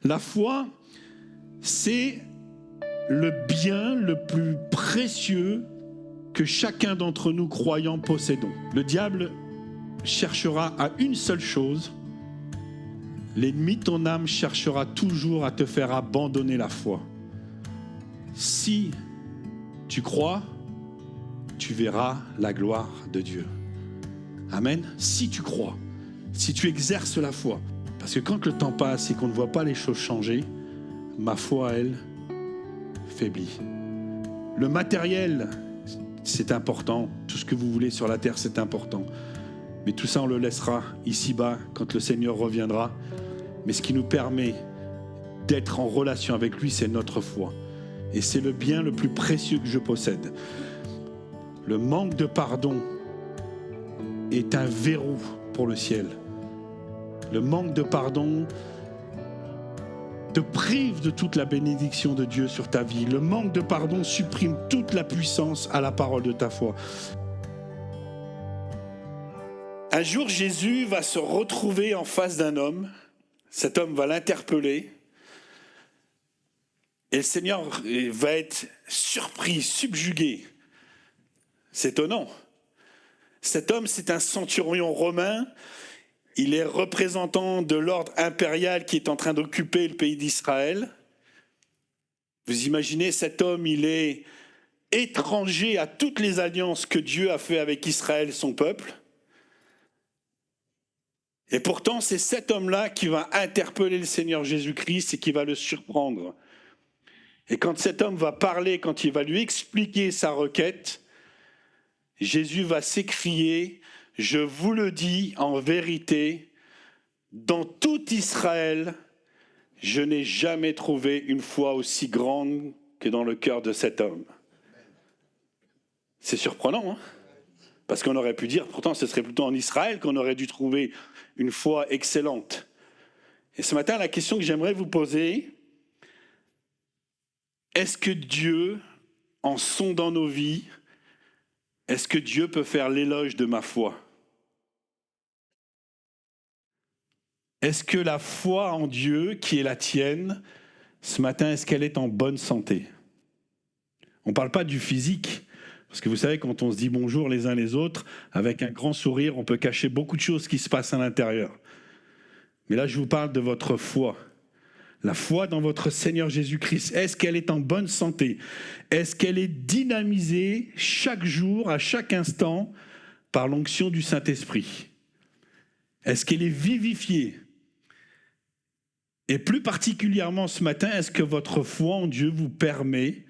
La foi, c'est le bien le plus précieux que chacun d'entre nous croyants possédons. Le diable cherchera à une seule chose. L'ennemi de ton âme cherchera toujours à te faire abandonner la foi. Si tu crois, tu verras la gloire de Dieu. Amen. Si tu crois, si tu exerces la foi. Parce que quand le temps passe et qu'on ne voit pas les choses changer, ma foi, elle, faiblit. Le matériel, c'est important. Tout ce que vous voulez sur la terre, c'est important. Mais tout ça, on le laissera ici-bas quand le Seigneur reviendra. Mais ce qui nous permet d'être en relation avec lui, c'est notre foi. Et c'est le bien le plus précieux que je possède. Le manque de pardon est un verrou pour le ciel. Le manque de pardon te prive de toute la bénédiction de Dieu sur ta vie. Le manque de pardon supprime toute la puissance à la parole de ta foi. Un jour, Jésus va se retrouver en face d'un homme. Cet homme va l'interpeller. Et le Seigneur va être surpris, subjugué. C'est étonnant. Cet homme, c'est un centurion romain. Il est représentant de l'ordre impérial qui est en train d'occuper le pays d'Israël. Vous imaginez, cet homme, il est étranger à toutes les alliances que Dieu a fait avec Israël, son peuple. Et pourtant, c'est cet homme-là qui va interpeller le Seigneur Jésus-Christ et qui va le surprendre. Et quand cet homme va parler, quand il va lui expliquer sa requête, Jésus va s'écrier « Je vous le dis en vérité, dans tout Israël, je n'ai jamais trouvé une foi aussi grande que dans le cœur de cet homme. » C'est surprenant, hein ? Parce qu'on aurait pu dire, pourtant ce serait plutôt en Israël qu'on aurait dû trouver une foi excellente. Et ce matin, la question que j'aimerais vous poser, est-ce que Dieu, en sondant nos vies, est-ce que Dieu peut faire l'éloge de ma foi ? Est-ce que la foi en Dieu, qui est la tienne, ce matin, est-ce qu'elle est en bonne santé ? On ne parle pas du physique, parce que vous savez, quand on se dit bonjour les uns les autres, avec un grand sourire, on peut cacher beaucoup de choses qui se passent à l'intérieur. Mais là, je vous parle de votre foi. La foi dans votre Seigneur Jésus-Christ, est-ce qu'elle est en bonne santé ? Est-ce qu'elle est dynamisée chaque jour, à chaque instant, par l'onction du Saint-Esprit ? Est-ce qu'elle est vivifiée ? Et plus particulièrement ce matin, est-ce que votre foi en Dieu vous permet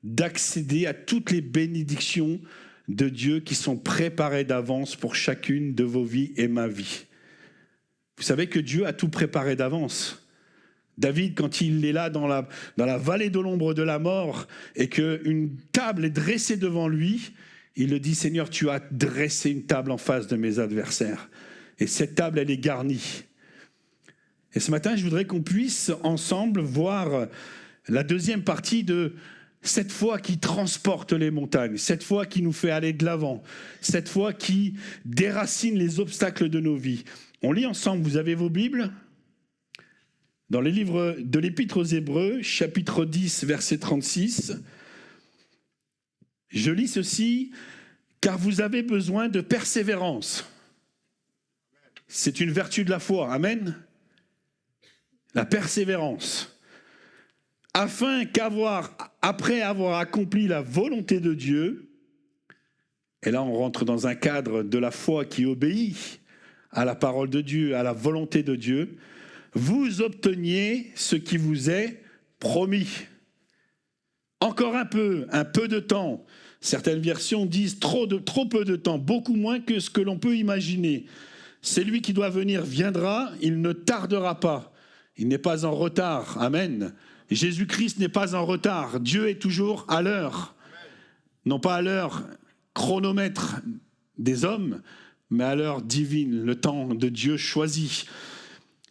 d'accéder à toutes les bénédictions de Dieu qui sont préparées d'avance pour chacune de vos vies et ma vie ? Vous savez que Dieu a tout préparé d'avance. David, quand il est là dans la vallée de l'ombre de la mort et qu'une table est dressée devant lui, il le dit, Seigneur, tu as dressé une table en face de mes adversaires. Et cette table, elle est garnie. Et ce matin, je voudrais qu'on puisse ensemble voir la deuxième partie de cette foi qui transporte les montagnes, cette foi qui nous fait aller de l'avant, cette foi qui déracine les obstacles de nos vies. On lit ensemble, vous avez vos Bibles ? Dans les livres de l'Épître aux Hébreux, chapitre 10, verset 36, je lis ceci, « Car vous avez besoin de persévérance. » C'est une vertu de la foi, amen. La persévérance. Afin après avoir accompli la volonté de Dieu, et là on rentre dans un cadre de la foi qui obéit à la parole de Dieu, à la volonté de Dieu, vous obteniez ce qui vous est promis. Encore un peu de temps. Certaines versions disent trop peu de temps, beaucoup moins que ce que l'on peut imaginer. Celui qui doit venir viendra, il ne tardera pas. Il n'est pas en retard. Amen. Jésus-Christ n'est pas en retard. Dieu est toujours à l'heure. Non pas à l'heure chronomètre des hommes, mais à l'heure divine, le temps de Dieu choisi.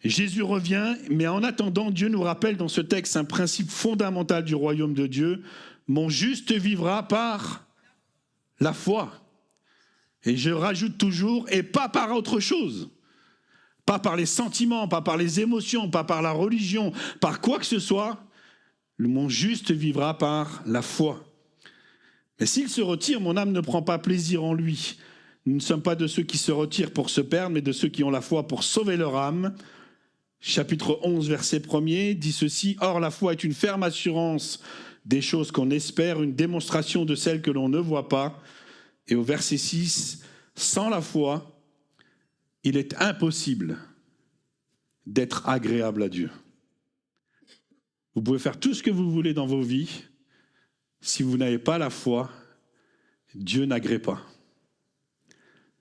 Jésus revient, mais en attendant, Dieu nous rappelle dans ce texte un principe fondamental du royaume de Dieu. Mon juste vivra par la foi. Et je rajoute toujours, et pas par autre chose. pas par les sentiments, pas par les émotions, pas par la religion, par quoi que ce soit. Mon juste vivra par la foi. Mais s'il se retire, mon âme ne prend pas plaisir en lui. Nous ne sommes pas de ceux qui se retirent pour se perdre, mais de ceux qui ont la foi pour sauver leur âme. Chapitre 11, verset 1er dit ceci: « Or, la foi est une ferme assurance des choses qu'on espère, une démonstration de celles que l'on ne voit pas. » Et au verset 6, « Sans la foi, il est impossible d'être agréable à Dieu. » Vous pouvez faire tout ce que vous voulez dans vos vies. Si vous n'avez pas la foi, Dieu n'agrée pas.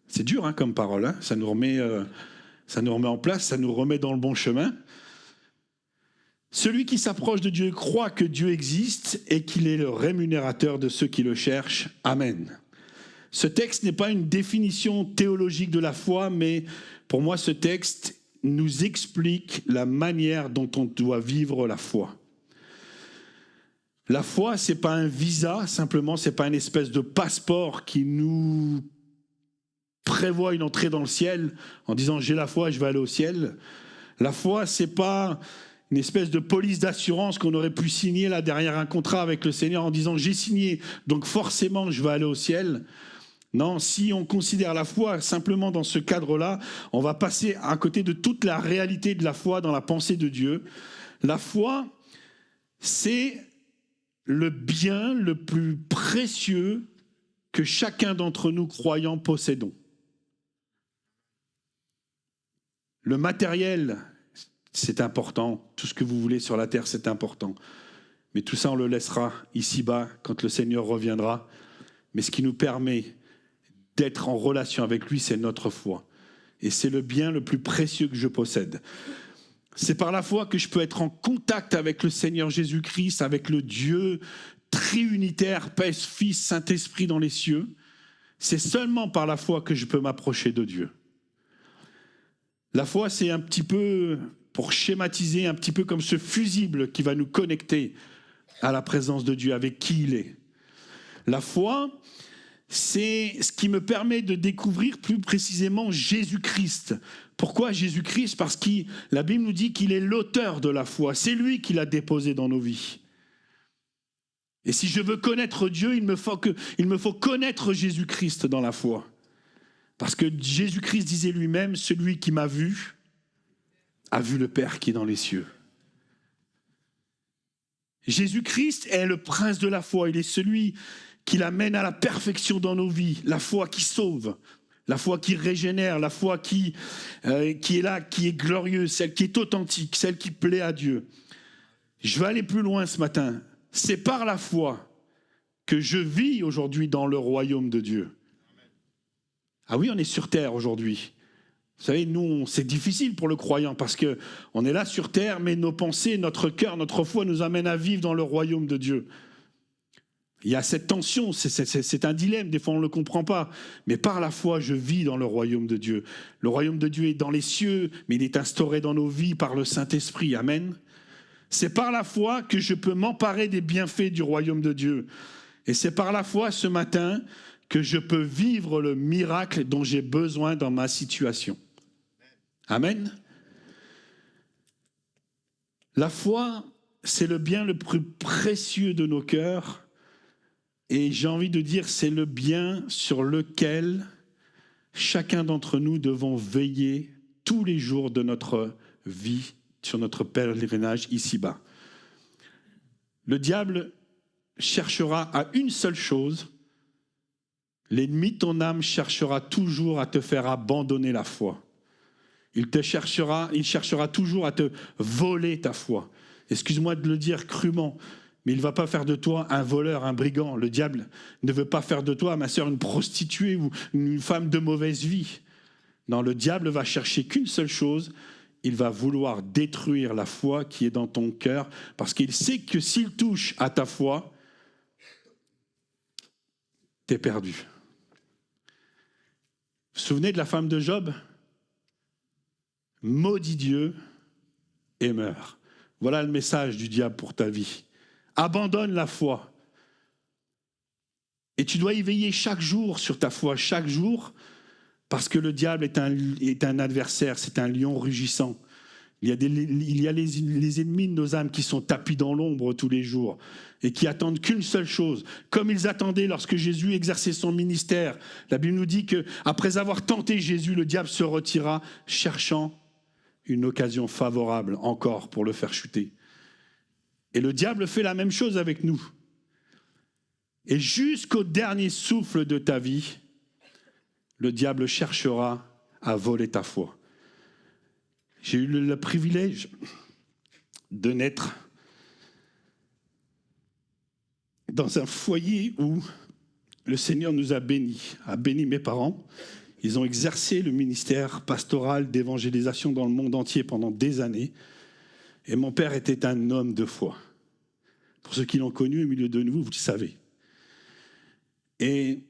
C'est dur comme parole, hein. Ça nous remet en place, ça nous remet dans le bon chemin. Celui qui s'approche de Dieu croit que Dieu existe et qu'il est le rémunérateur de ceux qui le cherchent. Amen. Ce texte n'est pas une définition théologique de la foi, mais pour moi, ce texte nous explique la manière dont on doit vivre la foi. La foi, ce n'est pas un visa, simplement, ce n'est pas une espèce de passeport qui nous prévoit une entrée dans le ciel en disant « j'ai la foi, je vais aller au ciel ». La foi, ce n'est pas une espèce de police d'assurance qu'on aurait pu signer là derrière un contrat avec le Seigneur en disant « j'ai signé, donc forcément je vais aller au ciel ». Non, si on considère la foi simplement dans ce cadre-là, on va passer à côté de toute la réalité de la foi dans la pensée de Dieu. La foi, c'est le bien le plus précieux que chacun d'entre nous croyants possédons. Le matériel, c'est important. Tout ce que vous voulez sur la terre, c'est important. Mais tout ça, on le laissera ici-bas quand le Seigneur reviendra. Mais ce qui nous permet d'être en relation avec lui, c'est notre foi. Et c'est le bien le plus précieux que je possède. C'est par la foi que je peux être en contact avec le Seigneur Jésus-Christ, avec le Dieu triunitaire, Père, Fils, Saint-Esprit dans les cieux. C'est seulement par la foi que je peux m'approcher de Dieu. La foi, c'est un petit peu, pour schématiser, un petit peu comme ce fusible qui va nous connecter à la présence de Dieu, avec qui il est. La foi, c'est ce qui me permet de découvrir plus précisément Jésus-Christ. Pourquoi Jésus-Christ ? Parce que la Bible nous dit qu'il est l'auteur de la foi. C'est lui qui l'a déposé dans nos vies. Et si je veux connaître Dieu, il me faut connaître Jésus-Christ dans la foi. Parce que Jésus-Christ disait lui-même, celui qui m'a vu, a vu le Père qui est dans les cieux. Jésus-Christ est le prince de la foi. Il est celui qui l'amène à la perfection dans nos vies. La foi qui sauve, la foi qui régénère, la foi qui est là, qui est glorieuse, celle qui est authentique, celle qui plaît à Dieu. Je vais aller plus loin ce matin. C'est par la foi que je vis aujourd'hui dans le royaume de Dieu. Ah oui, on est sur terre aujourd'hui. Vous savez, nous, c'est difficile pour le croyant parce qu'on est là sur terre, mais nos pensées, notre cœur, notre foi nous amènent à vivre dans le royaume de Dieu. Il y a cette tension, c'est un dilemme, des fois on ne le comprend pas. Mais par la foi, je vis dans le royaume de Dieu. Le royaume de Dieu est dans les cieux, mais il est instauré dans nos vies par le Saint-Esprit. Amen. C'est par la foi que je peux m'emparer des bienfaits du royaume de Dieu. Et c'est par la foi ce matin que je peux vivre le miracle dont j'ai besoin dans ma situation. Amen. La foi, c'est le bien le plus précieux de nos cœurs. Et j'ai envie de dire, c'est le bien sur lequel chacun d'entre nous devons veiller tous les jours de notre vie, sur notre pèlerinage ici-bas. Le diable cherchera à une seule chose. L'ennemi de ton âme cherchera toujours à te faire abandonner la foi. Il cherchera toujours à te voler ta foi. Excuse-moi de le dire crûment, mais il ne va pas faire de toi un voleur, un brigand. Le diable ne veut pas faire de toi, ma sœur, une prostituée ou une femme de mauvaise vie. Non, le diable va chercher qu'une seule chose. Il va vouloir détruire la foi qui est dans ton cœur parce qu'il sait que s'il touche à ta foi, t'es perdu. Vous vous souvenez de la femme de Job ? Maudit Dieu et meurt. Voilà le message du diable pour ta vie. Abandonne la foi. Et tu dois y veiller chaque jour sur ta foi. Chaque jour, Parce que le diable est un adversaire, c'est un lion rugissant. Il y a les ennemis de nos âmes qui sont tapis dans l'ombre tous les jours et qui attendent qu'une seule chose, comme ils attendaient lorsque Jésus exerçait son ministère. La Bible nous dit qu'après avoir tenté Jésus, le diable se retira, cherchant une occasion favorable encore pour le faire chuter. Et le diable fait la même chose avec nous. Et jusqu'au dernier souffle de ta vie, le diable cherchera à voler ta foi. J'ai eu le privilège de naître dans un foyer où le Seigneur nous a béni mes parents. Ils ont exercé le ministère pastoral d'évangélisation dans le monde entier pendant des années. Et mon père était un homme de foi. Pour ceux qui l'ont connu au milieu de nous, vous le savez. Et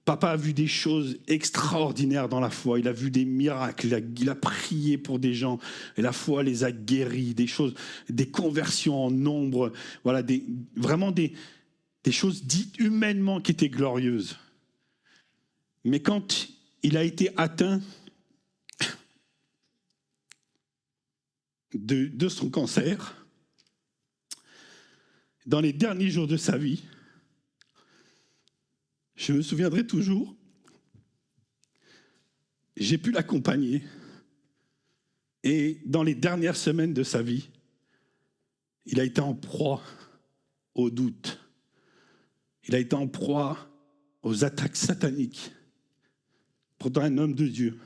papa a vu des choses extraordinaires dans la foi. Il a vu des miracles. Il a prié pour des gens. Et la foi les a guéris. Des conversions en nombre. Voilà, vraiment des choses dites humainement qui étaient glorieuses. Mais quand il a été atteint de son cancer, dans les derniers jours de sa vie, je me souviendrai toujours, j'ai pu l'accompagner et dans les dernières semaines de sa vie, il a été en proie au doute. Il a été en proie aux attaques sataniques. Pourtant un homme de Dieu.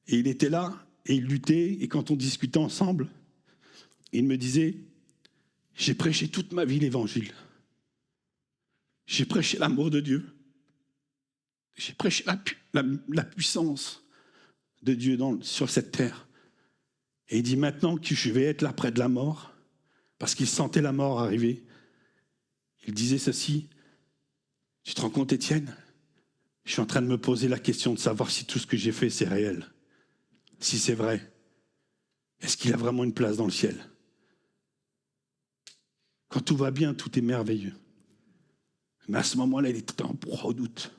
Et il était là et il luttait et quand on discutait ensemble, il me disait « J'ai prêché toute ma vie l'évangile. J'ai prêché l'amour de Dieu. J'ai prêché la puissance de Dieu sur cette terre. Et il dit maintenant que je vais être là près de la mort, parce qu'il sentait la mort arriver. Il disait ceci, tu te rends compte Étienne ? Je suis en train de me poser la question de savoir si tout ce que j'ai fait c'est réel. Si c'est vrai, est-ce qu'il a vraiment une place dans le ciel ? Quand tout va bien, tout est merveilleux. Mais à ce moment-là, il était en proie au doute.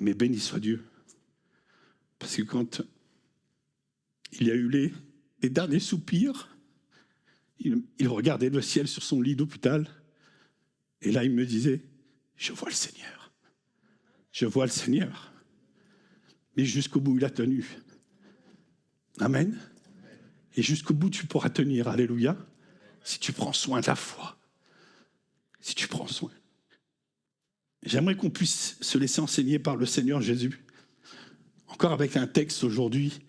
Mais béni soit Dieu. Parce que quand il y a eu les derniers soupirs, il regardait le ciel sur son lit d'hôpital. Et là, il me disait, je vois le Seigneur. Je vois le Seigneur. Mais jusqu'au bout, il a tenu. Amen. Et jusqu'au bout, tu pourras tenir. Alléluia. Si tu prends soin de la foi. Si tu prends soin. J'aimerais qu'on puisse se laisser enseigner par le Seigneur Jésus. Encore avec un texte aujourd'hui,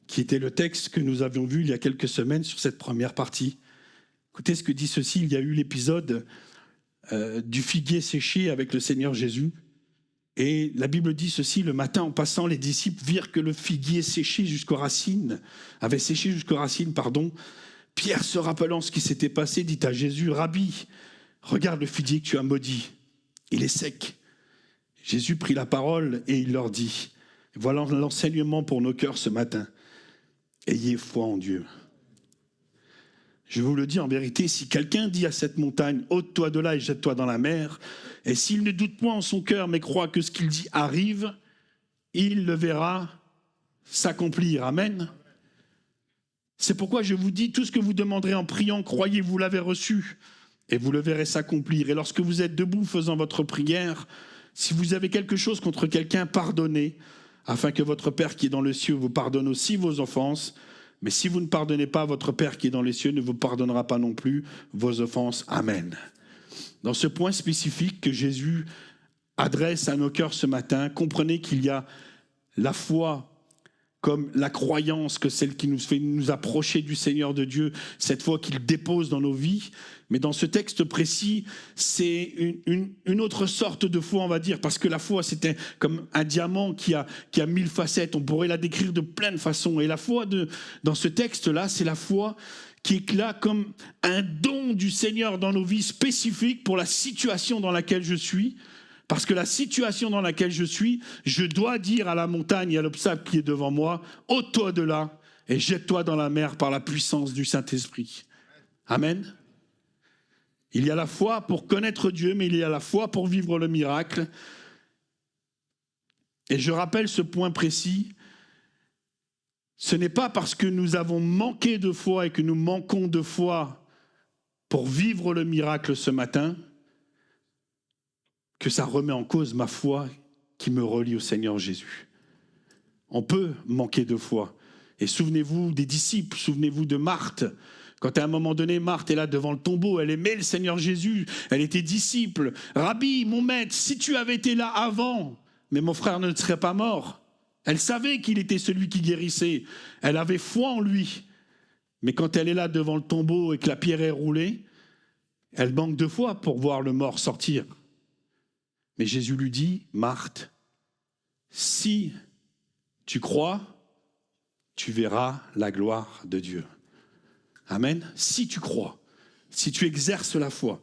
qui était le texte que nous avions vu il y a quelques semaines sur cette première partie. Écoutez ce que dit ceci, il y a eu l'épisode du figuier séché avec le Seigneur Jésus. Et la Bible dit ceci, le matin en passant, les disciples virent que le figuier avait séché jusqu'aux racines. Pierre, se rappelant ce qui s'était passé, dit à Jésus, Rabbi, regarde le figuier que tu as maudit, il est sec. Jésus prit la parole et il leur dit, voilà l'enseignement pour nos cœurs ce matin, ayez foi en Dieu. Je vous le dis en vérité, si quelqu'un dit à cette montagne, ôte-toi de là et jette-toi dans la mer, et s'il ne doute point en son cœur, mais croit que ce qu'il dit arrive, il le verra s'accomplir. Amen. C'est pourquoi je vous dis, tout ce que vous demanderez en priant, croyez, vous l'avez reçu, et vous le verrez s'accomplir. Et lorsque vous êtes debout faisant votre prière, si vous avez quelque chose contre quelqu'un, pardonnez, afin que votre Père qui est dans le ciel vous pardonne aussi vos offenses. Mais si vous ne pardonnez pas, votre Père qui est dans les cieux ne vous pardonnera pas non plus vos offenses. Amen. Dans ce point spécifique que Jésus adresse à nos cœurs ce matin, comprenez qu'il y a la foi comme la croyance, que celle qui nous fait nous approcher du Seigneur de Dieu, cette foi qu'il dépose dans nos vies. Mais dans ce texte précis, c'est une autre sorte de foi, on va dire, parce que la foi, c'était comme un diamant qui a 1000 facettes. On pourrait la décrire de plein de façons. Et la foi, dans ce texte-là, c'est la foi qui est là comme un don du Seigneur dans nos vies spécifiques pour la situation dans laquelle je suis. Parce que la situation dans laquelle je suis, je dois dire à la montagne et à l'obstacle qui est devant moi, ôte-toi de là et jette-toi dans la mer par la puissance du Saint-Esprit. Amen. – Il y a la foi pour connaître Dieu, mais il y a la foi pour vivre le miracle. Et je rappelle ce point précis, ce n'est pas parce que nous avons manqué de foi et que nous manquons de foi pour vivre le miracle ce matin que ça remet en cause ma foi qui me relie au Seigneur Jésus. On peut manquer de foi. Et souvenez-vous des disciples, souvenez-vous de Marthe. Quand à un moment donné, Marthe est là devant le tombeau, elle aimait le Seigneur Jésus, elle était disciple. Rabbi, mon maître, si tu avais été là avant, mais mon frère ne serait pas mort. Elle savait qu'il était celui qui guérissait. Elle avait foi en lui. Mais quand elle est là devant le tombeau et que la pierre est roulée, elle manque de foi pour voir le mort sortir. Mais Jésus lui dit, Marthe, si tu crois, tu verras la gloire de Dieu. Amen. Si tu crois, si tu exerces la foi.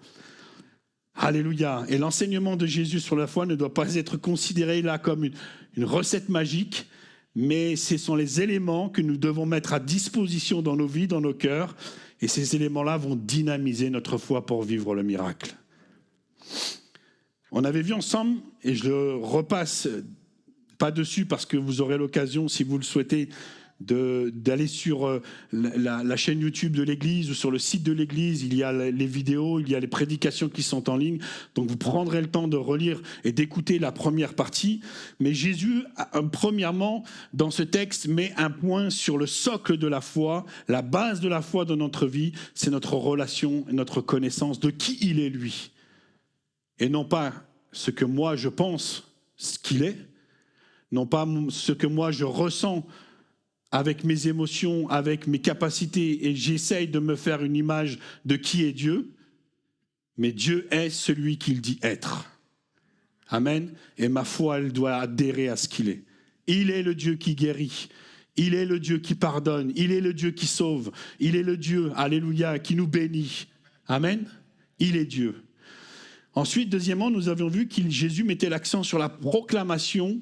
Alléluia. Et l'enseignement de Jésus sur la foi ne doit pas être considéré là comme une recette magique, mais ce sont les éléments que nous devons mettre à disposition dans nos vies, dans nos cœurs, et ces éléments-là vont dynamiser notre foi pour vivre le miracle. On avait vu ensemble, et je le repasse pas dessus parce que vous aurez l'occasion, si vous le souhaitez, d'aller sur la chaîne YouTube de l'Église ou sur le site de l'Église. Il y a les vidéos, il y a les prédications qui sont en ligne. Donc vous prendrez le temps de relire et d'écouter la première partie. Mais Jésus, premièrement, dans ce texte, met un point sur le socle de la foi. La base de la foi dans notre vie, c'est notre relation et notre connaissance de qui il est, lui. Et non pas ce que moi je pense ce qu'il est, non pas ce que moi je ressens avec mes émotions, avec mes capacités, et j'essaye de me faire une image de qui est Dieu, mais Dieu est celui qu'il dit être. Amen. Et ma foi, elle doit adhérer à ce qu'il est. Il est le Dieu qui guérit, il est le Dieu qui pardonne, il est le Dieu qui sauve, il est le Dieu, alléluia, qui nous bénit. Amen. Il est Dieu. Ensuite, deuxièmement, nous avions vu que Jésus mettait l'accent sur la proclamation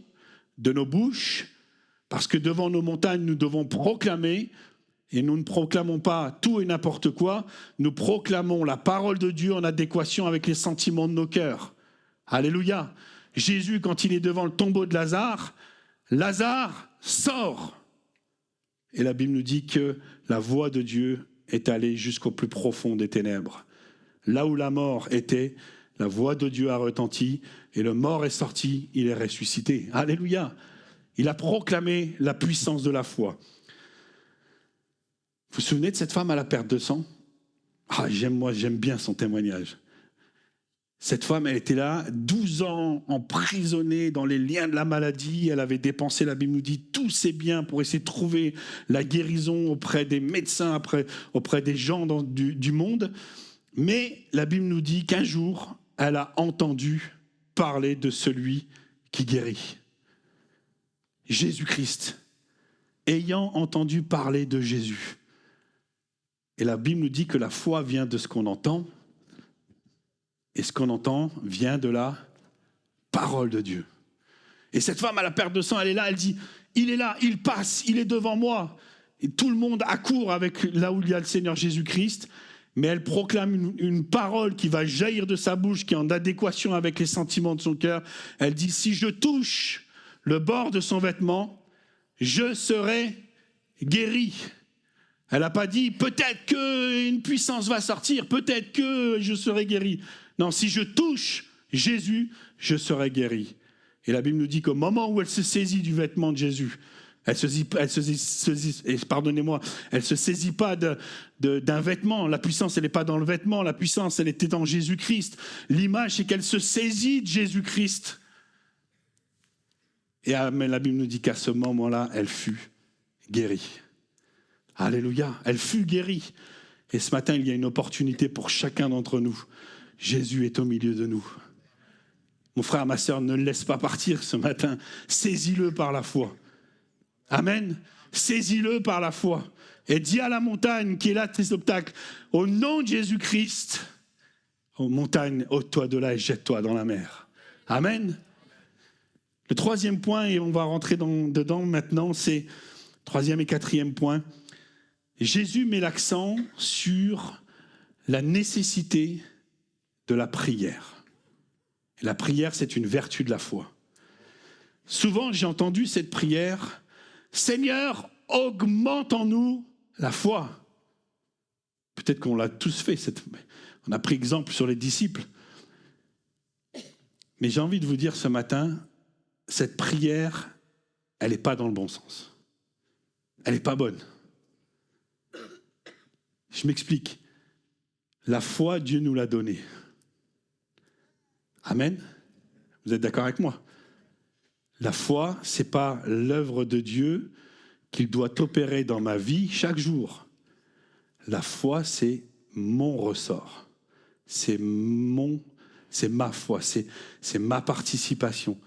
de nos bouches, parce que devant nos montagnes, nous devons proclamer, et nous ne proclamons pas tout et n'importe quoi, nous proclamons la parole de Dieu en adéquation avec les sentiments de nos cœurs. Alléluia. Jésus, quand il est devant le tombeau de Lazare, Lazare sort. Et la Bible nous dit que la voix de Dieu est allée jusqu'au plus profond des ténèbres. Là où la mort était, la voix de Dieu a retenti et le mort est sorti, il est ressuscité. Alléluia. Il a proclamé la puissance de la foi. Vous vous souvenez de cette femme à la perte de sang ? J'aime bien son témoignage. Cette femme, elle était là, 12 ans emprisonnée dans les liens de la maladie. Elle avait dépensé, la Bible nous dit, tous ses biens pour essayer de trouver la guérison auprès des médecins, auprès des gens du monde. Mais la Bible nous dit qu'un jour, elle a entendu parler de celui qui guérit. Jésus-Christ, ayant entendu parler de Jésus. Et la Bible nous dit que la foi vient de ce qu'on entend, et ce qu'on entend vient de la parole de Dieu. Et cette femme à la perte de sang, elle est là, elle dit, il est là, il passe, il est devant moi. Et tout le monde accourt avec là où il y a le Seigneur Jésus-Christ, mais elle proclame une parole qui va jaillir de sa bouche, qui est en adéquation avec les sentiments de son cœur. Elle dit, si je touche le bord de son vêtement, je serai guéri. Elle n'a pas dit, peut-être qu'une puissance va sortir, peut-être que je serai guéri. Non, si je touche Jésus, je serai guéri. Et la Bible nous dit qu'au moment où elle se saisit du vêtement de Jésus, elle se saisit pas d'un vêtement. La puissance, elle n'est pas dans le vêtement. La puissance, elle était dans Jésus-Christ. L'image, c'est qu'elle se saisit de Jésus-Christ. Et la Bible nous dit qu'à ce moment-là, elle fut guérie. Alléluia, elle fut guérie. Et ce matin, il y a une opportunité pour chacun d'entre nous. Jésus est au milieu de nous. Mon frère, ma sœur, ne le laisse pas partir ce matin. Saisis-le par la foi. Amen. Saisis-le par la foi. Et dis à la montagne qui est là, tes obstacles, au nom de Jésus-Christ, ô montagne, ôte-toi de là et jette-toi dans la mer. Amen. Le troisième point, et on va rentrer dedans maintenant, c'est troisième et quatrième point. Jésus met l'accent sur la nécessité de la prière. Et la prière, c'est une vertu de la foi. Souvent, j'ai entendu cette prière, « Seigneur, augmente en nous la foi ». Peut-être qu'on l'a tous fait, on a pris exemple sur les disciples. Mais j'ai envie de vous dire ce matin, cette prière, elle n'est pas dans le bon sens. Elle n'est pas bonne. Je m'explique. La foi, Dieu nous l'a donnée. Amen. Vous êtes d'accord avec moi? La foi, ce n'est pas l'œuvre de Dieu qu'il doit opérer dans ma vie chaque jour. La foi, c'est mon ressort. C'est ma foi, c'est ma participation.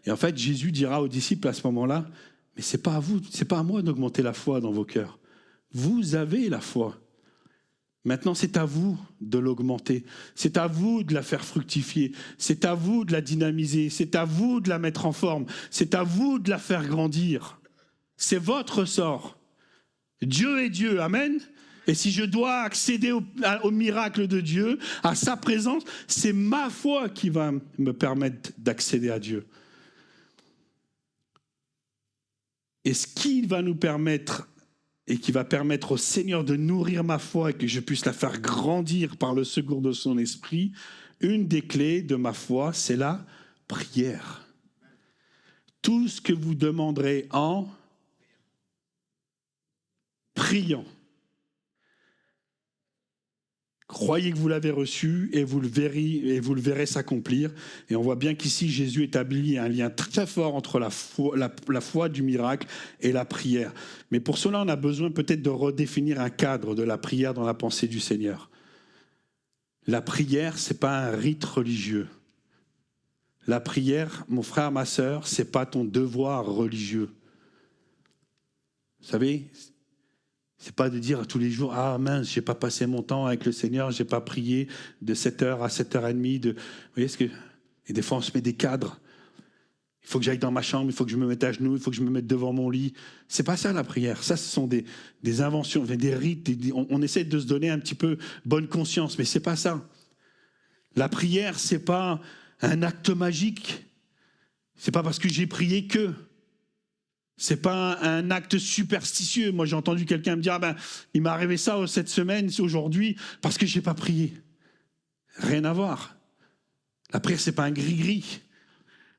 Et en fait, Jésus dira aux disciples à ce moment-là, mais ce n'est pas à vous, c'est pas à moi d'augmenter la foi dans vos cœurs. Vous avez la foi. Maintenant, c'est à vous de l'augmenter. C'est à vous de la faire fructifier. C'est à vous de la dynamiser. C'est à vous de la mettre en forme. C'est à vous de la faire grandir. C'est votre sort. Dieu est Dieu. Amen. Et si je dois accéder au miracle de Dieu, à sa présence, c'est ma foi qui va me permettre d'accéder à Dieu. Et ce qui va nous permettre et qui va permettre au Seigneur de nourrir ma foi et que je puisse la faire grandir par le secours de son esprit, une des clés de ma foi, c'est la prière. Tout ce que vous demanderez en priant. Croyez que vous l'avez reçu et vous le verrez s'accomplir. Et on voit bien qu'ici, Jésus établit un lien très fort entre la foi du miracle et la prière. Mais pour cela, on a besoin peut-être de redéfinir un cadre de la prière dans la pensée du Seigneur. La prière, ce n'est pas un rite religieux. La prière, mon frère, ma sœur, ce n'est pas ton devoir religieux. Vous savez, c'est pas de dire tous les jours, ah mince, j'ai pas passé mon temps avec le Seigneur, j'ai pas prié de 7h à 7h30. Vous voyez ce que... Et des fois, on se met des cadres. Il faut que j'aille dans ma chambre, il faut que je me mette à genoux, il faut que je me mette devant mon lit. C'est pas ça la prière. Ça, ce sont des inventions, des rites. On essaie de se donner un petit peu bonne conscience, mais c'est pas ça. La prière, c'est pas un acte magique. C'est pas parce que j'ai prié que... C'est pas un acte superstitieux. Moi, j'ai entendu quelqu'un me dire, il m'est arrivé ça cette semaine, aujourd'hui, parce que j'ai pas prié. Rien à voir. La prière, c'est pas un gris-gris.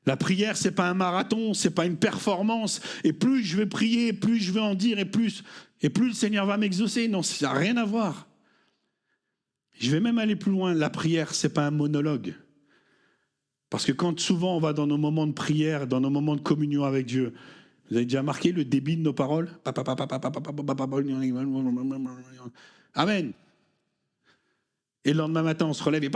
La prière, c'est pas un marathon, c'est pas une performance. Et plus je vais prier, plus je vais en dire, et plus le Seigneur va m'exaucer. Non, ça n'a rien à voir. Je vais même aller plus loin. La prière, c'est pas un monologue. Parce que quand souvent on va dans nos moments de prière, dans nos moments de communion avec Dieu, vous avez déjà marqué le débit de nos paroles? Amen. Et le lendemain matin, on se relève et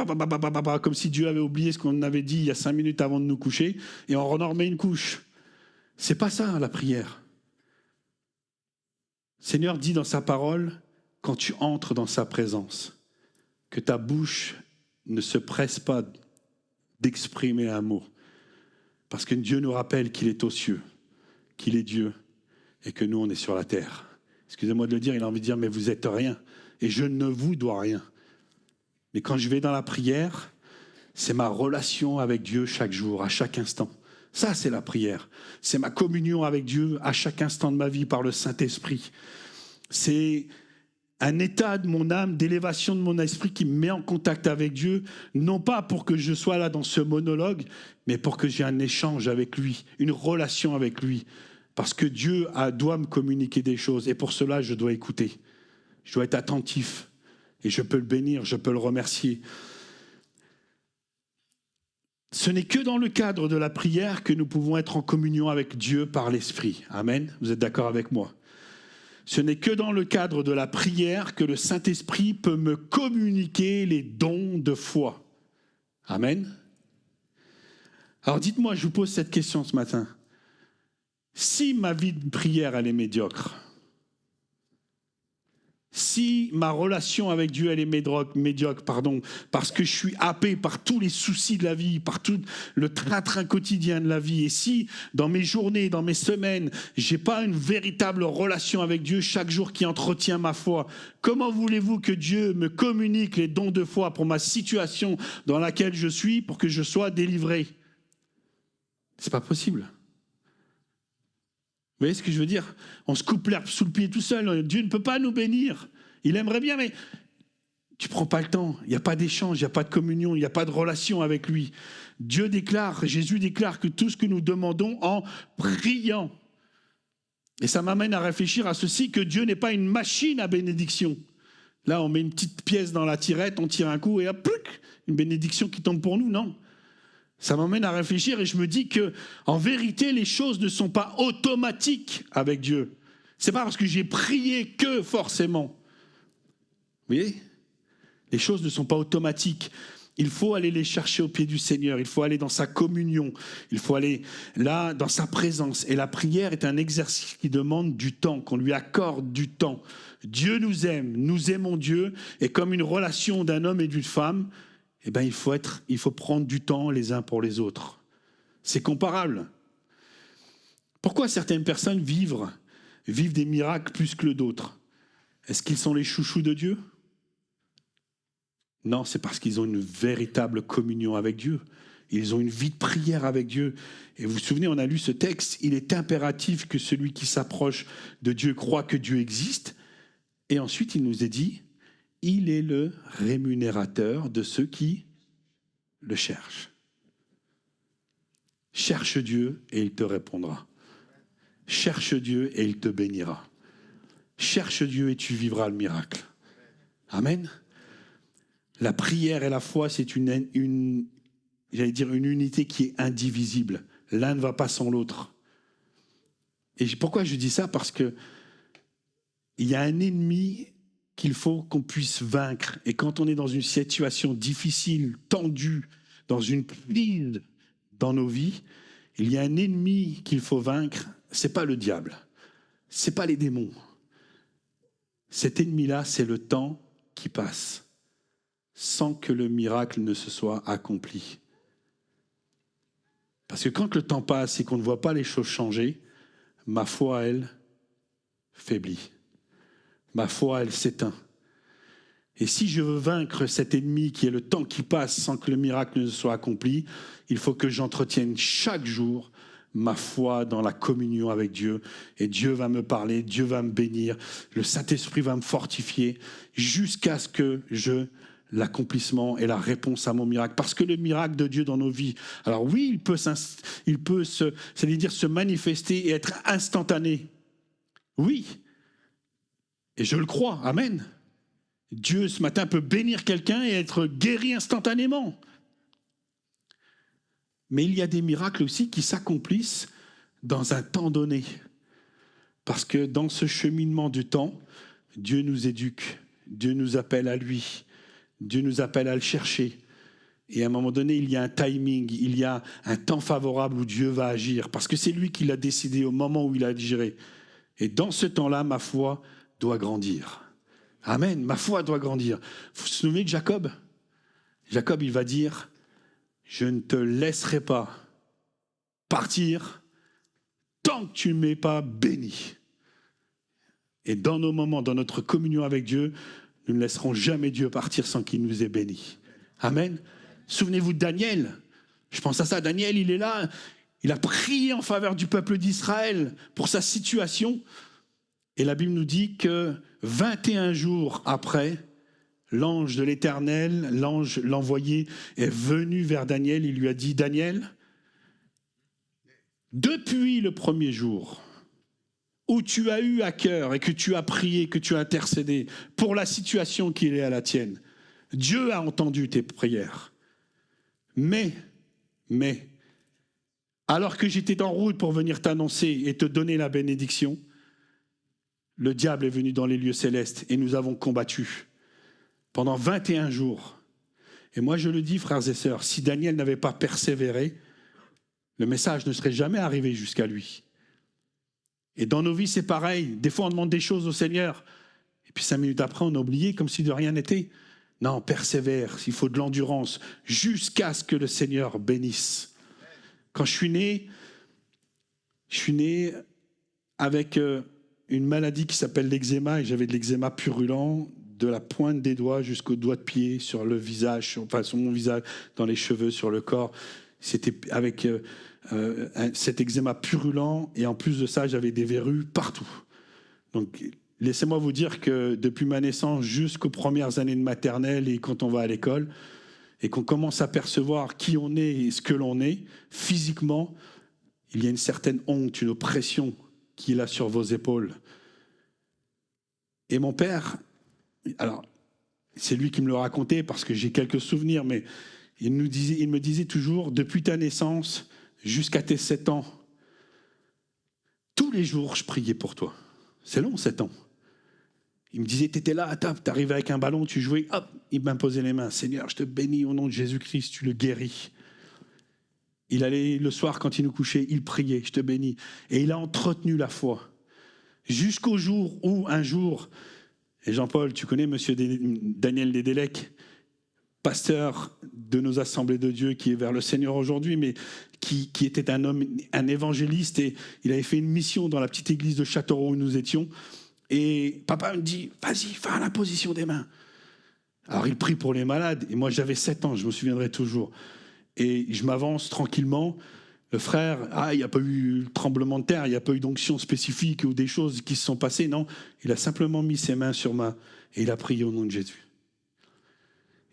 comme si Dieu avait oublié ce qu'on avait dit il y a 5 minutes avant de nous coucher, et on en remet une couche. C'est pas ça la prière. Le Seigneur dit dans sa parole, quand tu entres dans sa présence, que ta bouche ne se presse pas d'exprimer un mot. Parce que Dieu nous rappelle qu'il est aux cieux, qu'il est Dieu, et que nous, on est sur la terre. Excusez-moi de le dire, il a envie de dire, mais vous êtes rien, et je ne vous dois rien. Mais quand je vais dans la prière, c'est ma relation avec Dieu chaque jour, à chaque instant. Ça, c'est la prière. C'est ma communion avec Dieu à chaque instant de ma vie par le Saint-Esprit. C'est un état de mon âme, d'élévation de mon esprit qui me met en contact avec Dieu, non pas pour que je sois là dans ce monologue, mais pour que j'ai un échange avec lui, une relation avec lui. Parce que Dieu doit me communiquer des choses, et pour cela, je dois écouter. Je dois être attentif, et je peux le bénir, je peux le remercier. Ce n'est que dans le cadre de la prière que nous pouvons être en communion avec Dieu par l'Esprit. Amen. Vous êtes d'accord avec moi? Ce n'est que dans le cadre de la prière que le Saint-Esprit peut me communiquer les dons de foi. Amen. Alors dites-moi, je vous pose cette question ce matin. Si ma vie de prière, elle est médiocre, si ma relation avec Dieu, elle est médiocre, parce que je suis happé par tous les soucis de la vie, par tout le train-train quotidien de la vie, et si dans mes journées, dans mes semaines, je n'ai pas une véritable relation avec Dieu chaque jour qui entretient ma foi, comment voulez-vous que Dieu me communique les dons de foi pour ma situation dans laquelle je suis, pour que je sois délivré? C'est pas possible. Vous voyez ce que je veux dire? On se coupe l'herbe sous le pied tout seul. Dieu ne peut pas nous bénir. Il aimerait bien, mais tu ne prends pas le temps. Il n'y a pas d'échange, il n'y a pas de communion, il n'y a pas de relation avec lui. Jésus déclare que tout ce que nous demandons en priant. Et ça m'amène à réfléchir à ceci, que Dieu n'est pas une machine à bénédiction. Là, on met une petite pièce dans la tirette, on tire un coup et hop, une bénédiction qui tombe pour nous. Non. Ça m'amène à réfléchir et je me dis que, en vérité, les choses ne sont pas automatiques avec Dieu. C'est pas parce que j'ai prié que forcément. Vous voyez ? Les choses ne sont pas automatiques. Il faut aller les chercher au pied du Seigneur. Il faut aller dans sa communion. Il faut aller là, dans sa présence. Et la prière est un exercice qui demande du temps, qu'on lui accorde du temps. Dieu nous aime, nous aimons Dieu. Et comme une relation d'un homme et d'une femme, eh ben, il faut prendre du temps les uns pour les autres. C'est comparable. Pourquoi certaines personnes vivent des miracles plus que d'autres? Est-ce qu'ils sont les chouchous de Dieu? Non, c'est parce qu'ils ont une véritable communion avec Dieu. Ils ont une vie de prière avec Dieu. Et vous vous souvenez, on a lu ce texte, il est impératif que celui qui s'approche de Dieu croit que Dieu existe. Et ensuite, il nous est dit, il est le rémunérateur de ceux qui le cherchent. Cherche Dieu et il te répondra. Cherche Dieu et il te bénira. Cherche Dieu et tu vivras le miracle. Amen. La prière et la foi, c'est une unité qui est indivisible. L'un ne va pas sans l'autre. Et pourquoi je dis ça? Parce que il y a un ennemi qu'il faut qu'on puisse vaincre. Et quand on est dans une situation difficile, tendue, dans une crise dans nos vies, il y a un ennemi qu'il faut vaincre. C'est pas le diable, c'est pas les démons. Cet ennemi-là, c'est le temps qui passe, sans que le miracle ne se soit accompli. Parce que quand le temps passe et qu'on ne voit pas les choses changer, ma foi, elle, faiblit. Ma foi, elle s'éteint. Et si je veux vaincre cet ennemi qui est le temps qui passe sans que le miracle ne soit accompli, il faut que j'entretienne chaque jour ma foi dans la communion avec Dieu. Et Dieu va me parler, Dieu va me bénir, le Saint-Esprit va me fortifier jusqu'à ce que l'accomplissement et la réponse à mon miracle. Parce que le miracle de Dieu dans nos vies, alors oui, il peut se manifester et être instantané. Oui. Et je le crois. Amen. Dieu, ce matin, peut bénir quelqu'un et être guéri instantanément. Mais il y a des miracles aussi qui s'accomplissent dans un temps donné. Parce que dans ce cheminement du temps, Dieu nous éduque, Dieu nous appelle à lui, Dieu nous appelle à le chercher. Et à un moment donné, il y a un timing, il y a un temps favorable où Dieu va agir, parce que c'est lui qui l'a décidé au moment où il a agiré. Et dans ce temps-là, ma foi doit grandir. Amen, ma foi doit grandir. Vous vous souvenez de Jacob? Jacob, il va dire, je ne te laisserai pas partir tant que tu ne m'es pas béni. Et dans nos moments, dans notre communion avec Dieu, nous ne laisserons jamais Dieu partir sans qu'il nous ait bénis. Amen. Souvenez-vous de Daniel. Je pense à ça. Daniel, il est là. Il a prié en faveur du peuple d'Israël pour sa situation. Et la Bible nous dit que 21 jours après, l'ange de l'Éternel, l'ange l'envoyé, est venu vers Daniel. Il lui a dit, Daniel, depuis le premier jour où tu as eu à cœur et que tu as prié, que tu as intercédé pour la situation qui est à la tienne, Dieu a entendu tes prières. Mais, alors que j'étais en route pour venir t'annoncer et te donner la bénédiction, le diable est venu dans les lieux célestes et nous avons combattu pendant 21 jours. Et moi je le dis, frères et sœurs, si Daniel n'avait pas persévéré, le message ne serait jamais arrivé jusqu'à lui. Et dans nos vies, c'est pareil. Des fois, on demande des choses au Seigneur. Et puis 5 minutes après, on a oublié comme si de rien n'était. Non, persévère. Il faut de l'endurance jusqu'à ce que le Seigneur bénisse. Quand je suis né avec une maladie qui s'appelle l'eczéma. Et j'avais de l'eczéma purulent de la pointe des doigts jusqu'au doigt de pied, sur le visage, sur mon visage, dans les cheveux, sur le corps. C'était avec cet eczéma purulent, et en plus de ça, j'avais des verrues partout. Donc, laissez-moi vous dire que depuis ma naissance jusqu'aux premières années de maternelle et quand on va à l'école, et qu'on commence à percevoir qui on est et ce que l'on est, physiquement, il y a une certaine honte, une oppression qui est là sur vos épaules. Et mon père, alors, c'est lui qui me le racontait parce que j'ai quelques souvenirs, mais il me disait toujours, depuis ta naissance jusqu'à tes 7 ans, tous les jours, je priais pour toi. C'est long, 7 ans. Il me disait, tu étais là, tu arrivais avec un ballon, tu jouais, hop, il m'imposait les mains. Seigneur, je te bénis au nom de Jésus-Christ, tu le guéris. Il allait le soir, quand il nous couchait, il priait, je te bénis. Et il a entretenu la foi. Jusqu'au jour où, un jour, et Jean-Paul, tu connais monsieur Daniel Dédélec, pasteur de nos assemblées de Dieu, qui est vers le Seigneur aujourd'hui, mais qui était un homme, un évangéliste, et il avait fait une mission dans la petite église de Châteauroux où nous étions. Et papa me dit, vas-y, fais l'imposition des mains. Alors il prie pour les malades, et moi j'avais 7 ans, je me souviendrai toujours. Et je m'avance tranquillement. Le frère, il n'y a pas eu tremblement de terre, il n'y a pas eu d'onction spécifique ou des choses qui se sont passées, non. Il a simplement mis ses mains sur moi et il a prié au nom de Jésus.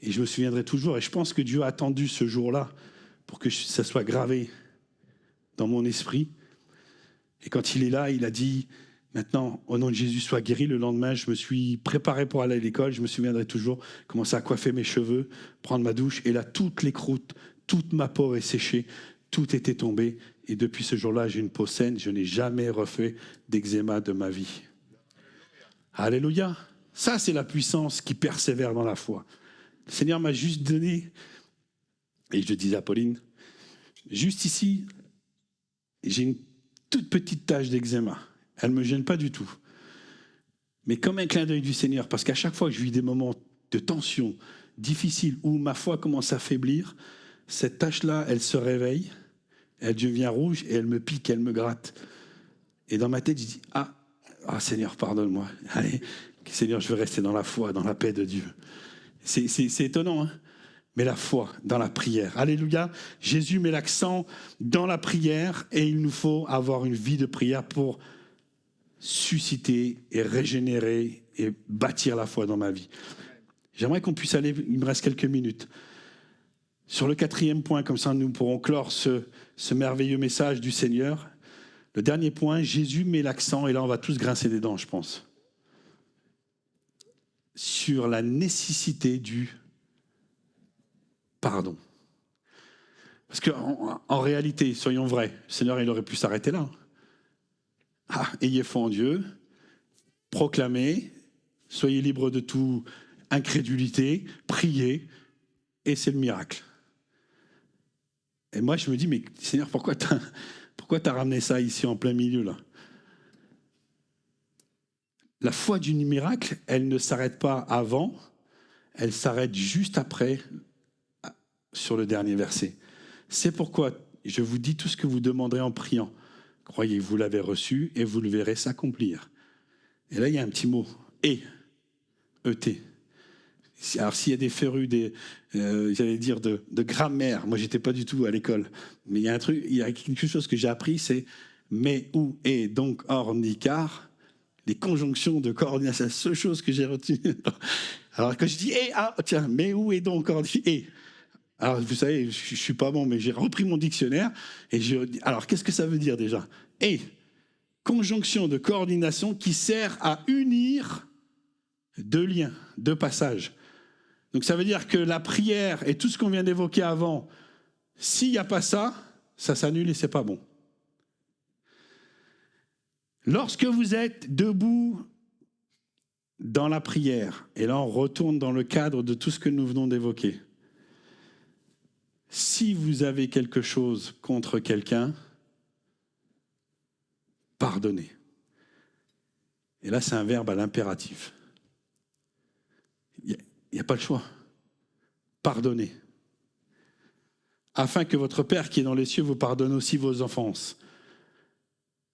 Et je me souviendrai toujours, et je pense que Dieu a attendu ce jour-là pour que ça soit gravé dans mon esprit. Et quand il est là, il a dit, maintenant, au nom de Jésus, sois guéri. Le lendemain, je me suis préparé pour aller à l'école, je me souviendrai toujours, commencer à coiffer mes cheveux, prendre ma douche, et là, toutes les croûtes, toute ma peau est séchée, tout était tombé, et depuis ce jour-là, j'ai une peau saine, je n'ai jamais refait d'eczéma de ma vie. Alléluia. Ça, c'est la puissance qui persévère dans la foi. Le Seigneur m'a juste donné, et je le disais à Pauline, juste ici, j'ai une toute petite tache d'eczéma. Elle ne me gêne pas du tout. Mais comme un clin d'œil du Seigneur, parce qu'à chaque fois que je vis des moments de tension difficiles où ma foi commence à faiblir, cette tache-là, elle se réveille, elle devient rouge et elle me pique, elle me gratte. Et dans ma tête, je dis, Seigneur, pardonne-moi. Allez, Seigneur, je veux rester dans la foi, dans la paix de Dieu. C'est étonnant, hein? Mais la foi dans la prière. Alléluia. Jésus met l'accent dans la prière et il nous faut avoir une vie de prière pour susciter et régénérer et bâtir la foi dans ma vie. J'aimerais qu'on puisse aller, il me reste quelques minutes, sur le 4e point, comme ça nous pourrons clore ce merveilleux message du Seigneur. Le dernier point, Jésus met l'accent, et là on va tous grincer des dents, je pense, sur la nécessité du pardon. Parce qu'en réalité, soyons vrais, le Seigneur il aurait pu s'arrêter là. Ayez foi en Dieu, proclamez, soyez libres de toute incrédulité, priez, et c'est le miracle. Et moi, je me dis, mais Seigneur, pourquoi t'as ramené ça ici en plein milieu, là? La foi du miracle, elle ne s'arrête pas avant, elle s'arrête juste après, sur le dernier verset. C'est pourquoi je vous dis tout ce que vous demanderez en priant. Croyez que vous l'avez reçu et vous le verrez s'accomplir. Et là, il y a un petit mot, E-T. Alors, s'il y a des férus, j'allais dire de grammaire, moi, j'étais pas du tout à l'école, mais il y a quelque chose que j'ai appris, c'est mais, ou, et, donc, or, ni, car, les conjonctions de coordination, c'est la seule chose que j'ai retenue. Alors, quand je dis tiens, mais, ou, et, donc, or, et. Alors, vous savez, je suis pas bon, mais j'ai repris mon dictionnaire, et alors, qu'est-ce que ça veut dire déjà? Et, conjonction de coordination qui sert à unir deux liens, deux passages. Donc ça veut dire que la prière et tout ce qu'on vient d'évoquer avant, s'il n'y a pas ça, ça s'annule et c'est pas bon. Lorsque vous êtes debout dans la prière, et là on retourne dans le cadre de tout ce que nous venons d'évoquer, si vous avez quelque chose contre quelqu'un, pardonnez. Et là c'est un verbe à l'impératif. Il n'y a pas le choix. Pardonnez. Afin que votre Père qui est dans les cieux vous pardonne aussi vos offenses.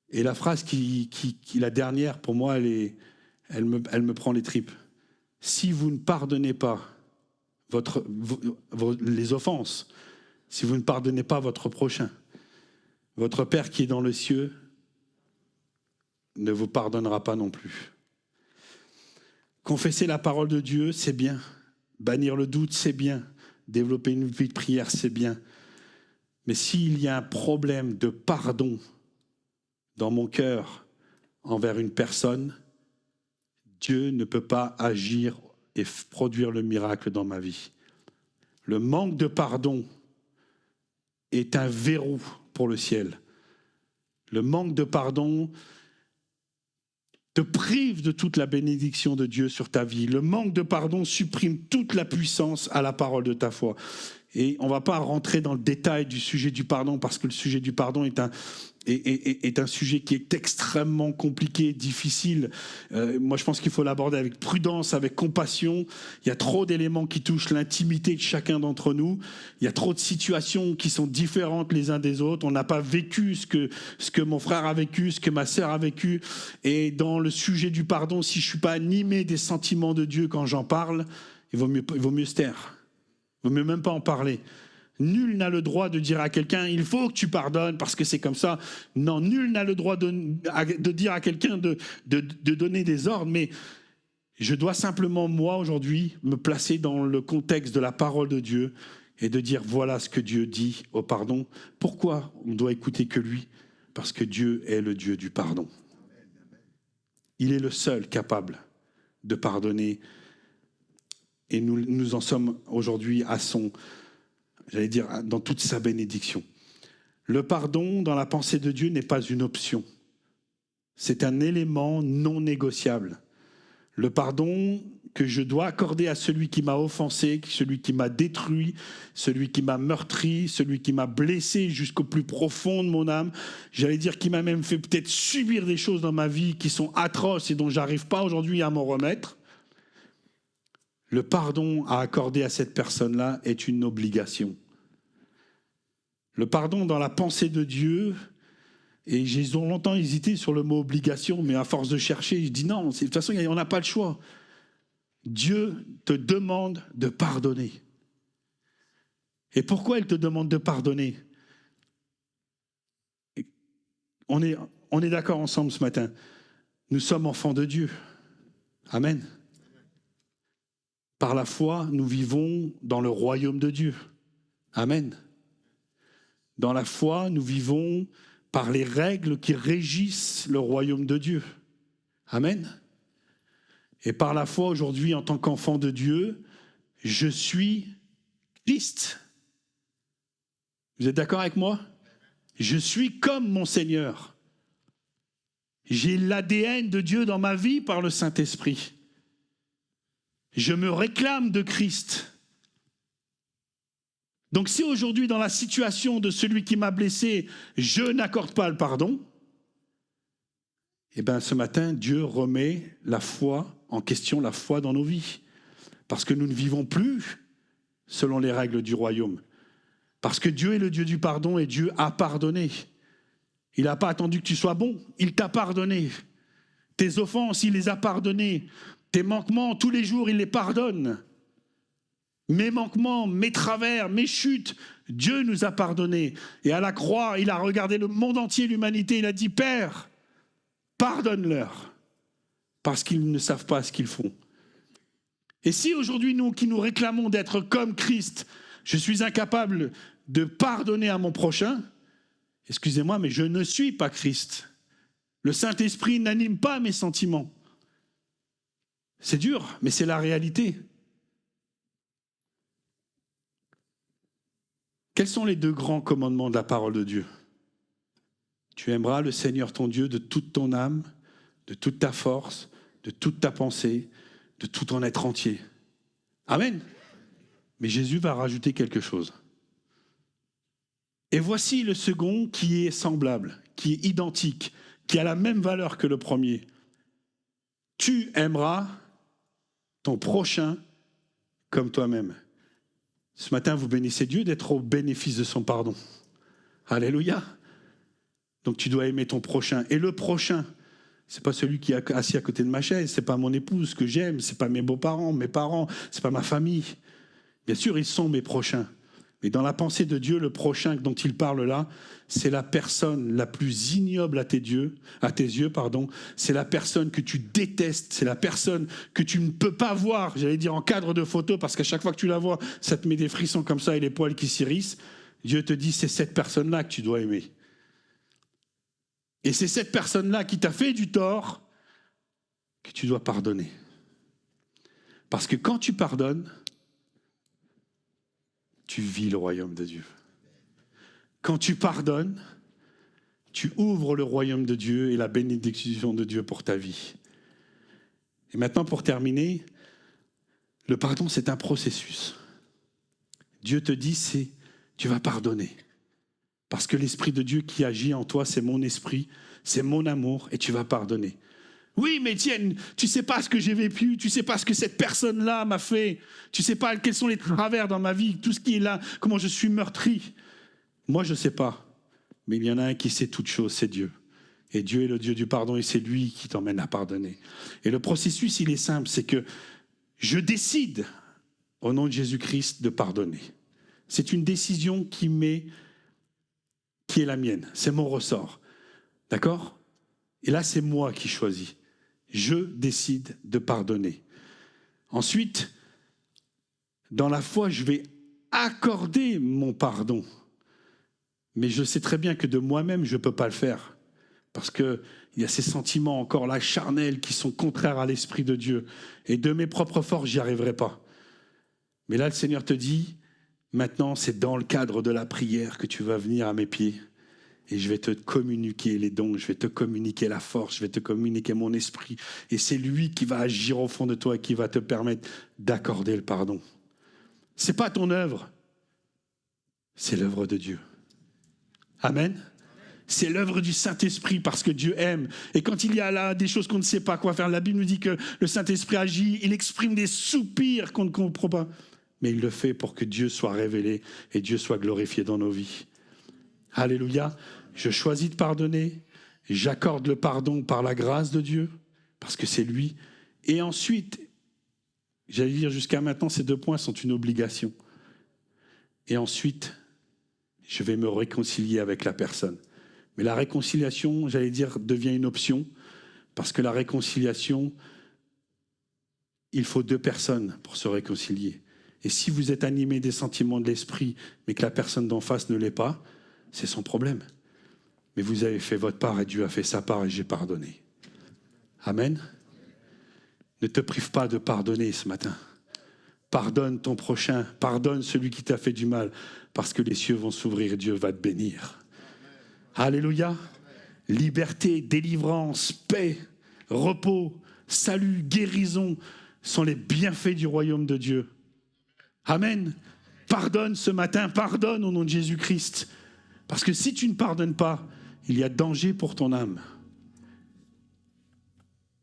Et la phrase la dernière, pour moi, elle me prend les tripes. Si vous ne pardonnez pas les offenses, si vous ne pardonnez pas votre prochain, votre Père qui est dans le ciel ne vous pardonnera pas non plus. Confesser la parole de Dieu, c'est bien. Bannir le doute, c'est bien. Développer une vie de prière, c'est bien. Mais s'il y a un problème de pardon dans mon cœur envers une personne, Dieu ne peut pas agir et produire le miracle dans ma vie. Le manque de pardon est un verrou pour le ciel. Le manque de pardon te prive de toute la bénédiction de Dieu sur ta vie. Le manque de pardon supprime toute la puissance à la parole de ta foi. Et on ne va pas rentrer dans le détail du sujet du pardon, parce que le sujet du pardon est un sujet qui est extrêmement compliqué, difficile. Moi, je pense qu'il faut l'aborder avec prudence, avec compassion. Il y a trop d'éléments qui touchent l'intimité de chacun d'entre nous. Il y a trop de situations qui sont différentes les uns des autres. On n'a pas vécu ce que mon frère a vécu, ce que ma sœur a vécu. Et dans le sujet du pardon, si je ne suis pas animé des sentiments de Dieu quand j'en parle, il vaut mieux se taire. Il ne vaut mieux même pas en parler. Nul n'a le droit de dire à quelqu'un « il faut que tu pardonnes parce que c'est comme ça ». Non, nul n'a le droit de dire à quelqu'un de donner des ordres, mais je dois simplement, moi, aujourd'hui, me placer dans le contexte de la parole de Dieu et de dire « voilà ce que Dieu dit au pardon ». Pourquoi on doit écouter que lui ? Parce que Dieu est le Dieu du pardon. Il est le seul capable de pardonner. Et nous en sommes aujourd'hui à dans toute sa bénédiction. Le pardon dans la pensée de Dieu n'est pas une option. C'est un élément non négociable. Le pardon que je dois accorder à celui qui m'a offensé, celui qui m'a détruit, celui qui m'a meurtri, celui qui m'a blessé jusqu'au plus profond de mon âme, j'allais dire qui m'a même fait peut-être subir des choses dans ma vie qui sont atroces et dont je n'arrive pas aujourd'hui à m'en remettre. Le pardon à accorder à cette personne-là est une obligation. Le pardon dans la pensée de Dieu, et ils ont longtemps hésité sur le mot obligation, mais à force de chercher, je dis non, de toute façon, on n'a pas le choix. Dieu te demande de pardonner. Et pourquoi il te demande de pardonner ? On est d'accord ensemble ce matin. Nous sommes enfants de Dieu. Amen. Par la foi, nous vivons dans le royaume de Dieu. Amen. Dans la foi, nous vivons par les règles qui régissent le royaume de Dieu. Amen. Et par la foi, aujourd'hui, en tant qu'enfant de Dieu, je suis Christ. Vous êtes d'accord avec moi ? Je suis comme mon Seigneur. J'ai l'ADN de Dieu dans ma vie par le Saint-Esprit. Je me réclame de Christ. Donc si aujourd'hui, dans la situation de celui qui m'a blessé, je n'accorde pas le pardon, eh bien ce matin, Dieu remet la foi en question, la foi dans nos vies. Parce que nous ne vivons plus selon les règles du royaume. Parce que Dieu est le Dieu du pardon et Dieu a pardonné. Il n'a pas attendu que tu sois bon, il t'a pardonné. Tes offenses, il les a pardonnées. Tes manquements, tous les jours, il les pardonne. Mes manquements, mes travers, mes chutes, Dieu nous a pardonnés. Et à la croix, il a regardé le monde entier, l'humanité, il a dit « Père, pardonne-leur, parce qu'ils ne savent pas ce qu'ils font. » Et si aujourd'hui, nous qui nous réclamons d'être comme Christ, je suis incapable de pardonner à mon prochain, excusez-moi, mais je ne suis pas Christ. Le Saint-Esprit n'anime pas mes sentiments. C'est dur, mais c'est la réalité. Quels sont les deux grands commandements de la parole de Dieu ? Tu aimeras le Seigneur ton Dieu de toute ton âme, de toute ta force, de toute ta pensée, de tout ton être entier. Amen. Mais Jésus va rajouter quelque chose. Et voici le second qui est semblable, qui est identique, qui a la même valeur que le premier. Tu aimeras ton prochain comme toi-même. Ce matin, vous bénissez Dieu d'être au bénéfice de son pardon. Alléluia. Donc tu dois aimer ton prochain. Et le prochain, c'est pas celui qui est assis à côté de ma chaise, c'est pas mon épouse que j'aime, c'est pas mes beaux-parents, mes parents, c'est pas ma famille. Bien sûr, ils sont mes prochains. Mais dans la pensée de Dieu, le prochain dont il parle là, c'est la personne la plus ignoble à tes yeux, c'est la personne que tu détestes, c'est la personne que tu ne peux pas voir, j'allais dire en cadre de photo, parce qu'à chaque fois que tu la vois, ça te met des frissons comme ça et les poils qui s'hérissent. Dieu te dit, c'est cette personne-là que tu dois aimer. Et c'est cette personne-là qui t'a fait du tort que tu dois pardonner. Parce que quand tu pardonnes, tu vis le royaume de Dieu. Quand tu pardonnes, tu ouvres le royaume de Dieu et la bénédiction de Dieu pour ta vie. Et maintenant, pour terminer, le pardon, c'est un processus. Dieu te dit, tu vas pardonner. Parce que l'Esprit de Dieu qui agit en toi, c'est mon esprit, c'est mon amour, et tu vas pardonner. Oui, mais Étienne, tu ne sais pas ce que j'ai vécu, tu ne sais pas ce que cette personne-là m'a fait, tu ne sais pas quels sont les travers dans ma vie, tout ce qui est là, comment je suis meurtri. Moi, je ne sais pas, mais il y en a un qui sait toutes choses, c'est Dieu. Et Dieu est le Dieu du pardon, et c'est lui qui t'emmène à pardonner. Et le processus, il est simple, c'est que je décide, au nom de Jésus-Christ, de pardonner. C'est une décision qui est la mienne, c'est mon ressort. D'accord ? Et là, c'est moi qui choisis. Je décide de pardonner. Ensuite, dans la foi, je vais accorder mon pardon. Mais je sais très bien que de moi-même, je ne peux pas le faire. Parce qu'il y a ces sentiments encore là, charnels, qui sont contraires à l'Esprit de Dieu. Et de mes propres forces, j'y arriverai pas. Mais là, le Seigneur te dit, maintenant, c'est dans le cadre de la prière que tu vas venir à mes pieds. Et je vais te communiquer les dons, je vais te communiquer la force, je vais te communiquer mon esprit. Et c'est lui qui va agir au fond de toi et qui va te permettre d'accorder le pardon. Ce n'est pas ton œuvre, c'est l'œuvre de Dieu. Amen. C'est l'œuvre du Saint-Esprit parce que Dieu aime. Et quand il y a là des choses qu'on ne sait pas quoi faire, la Bible nous dit que le Saint-Esprit agit, il exprime des soupirs qu'on ne comprend pas. Mais il le fait pour que Dieu soit révélé et Dieu soit glorifié dans nos vies. Alléluia. Je choisis de pardonner, j'accorde le pardon par la grâce de Dieu, parce que c'est lui. Et ensuite, j'allais dire jusqu'à maintenant, ces 2 points sont une obligation. Et ensuite, je vais me réconcilier avec la personne. Mais la réconciliation, j'allais dire, devient une option, parce que la réconciliation, il faut 2 personnes pour se réconcilier. Et si vous êtes animé des sentiments de l'esprit, mais que la personne d'en face ne l'est pas, c'est son problème. Mais vous avez fait votre part et Dieu a fait sa part et j'ai pardonné. Amen. Ne te prive pas de pardonner ce matin. Pardonne ton prochain, pardonne celui qui t'a fait du mal, parce que les cieux vont s'ouvrir et Dieu va te bénir. Alléluia. Liberté, délivrance, paix, repos, salut, guérison sont les bienfaits du royaume de Dieu. Amen. Pardonne ce matin, pardonne au nom de Jésus-Christ. Parce que si tu ne pardonnes pas, il y a danger pour ton âme.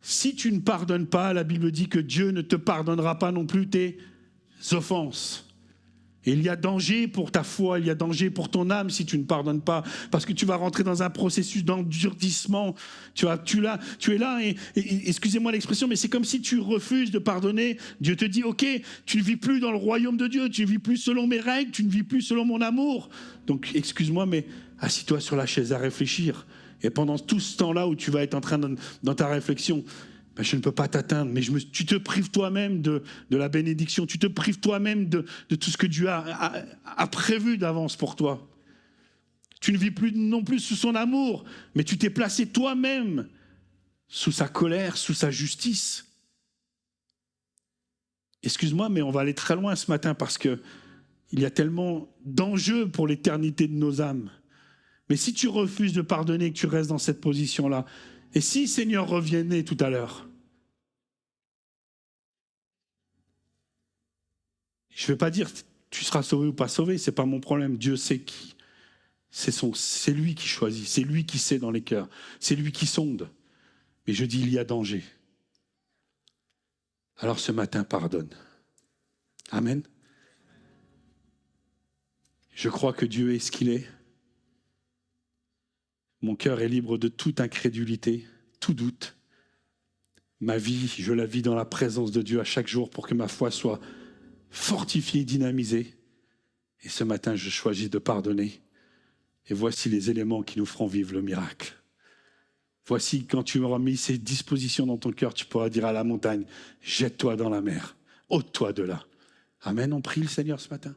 Si tu ne pardonnes pas, la Bible dit que Dieu ne te pardonnera pas non plus tes offenses. Et il y a danger pour ta foi, il y a danger pour ton âme si tu ne pardonnes pas, parce que tu vas rentrer dans un processus d'endurcissement. Tu es là et excusez-moi l'expression, mais c'est comme si tu refuses de pardonner. Dieu te dit, ok, tu ne vis plus dans le royaume de Dieu, tu ne vis plus selon mes règles, tu ne vis plus selon mon amour. Donc excuse-moi, mais assis-toi sur la chaise à réfléchir. Et pendant tout ce temps-là où tu vas être en train dans ta réflexion, ben, je ne peux pas t'atteindre, mais tu te prives toi-même de la bénédiction, tu te prives toi-même de tout ce que Dieu a prévu d'avance pour toi. Tu ne vis plus non plus sous son amour, mais tu t'es placé toi-même sous sa colère, sous sa justice. Excuse-moi, mais on va aller très loin ce matin parce qu'il y a tellement d'enjeux pour l'éternité de nos âmes. Mais si tu refuses de pardonner, que tu restes dans cette position-là, et si Seigneur revenait tout à l'heure, je ne vais pas dire tu seras sauvé ou pas sauvé, ce n'est pas mon problème. Dieu sait qui. C'est lui qui choisit, c'est lui qui sait dans les cœurs, c'est lui qui sonde. Mais je dis, il y a danger. Alors ce matin, pardonne. Amen. Je crois que Dieu est ce qu'il est. Mon cœur est libre de toute incrédulité, tout doute. Ma vie, je la vis dans la présence de Dieu à chaque jour pour que ma foi soit fortifiée, dynamisée. Et ce matin, je choisis de pardonner. Et voici les éléments qui nous feront vivre le miracle. Voici, quand tu auras mis ces dispositions dans ton cœur, tu pourras dire à la montagne, jette-toi dans la mer, ôte-toi de là. Amen, on prie le Seigneur ce matin.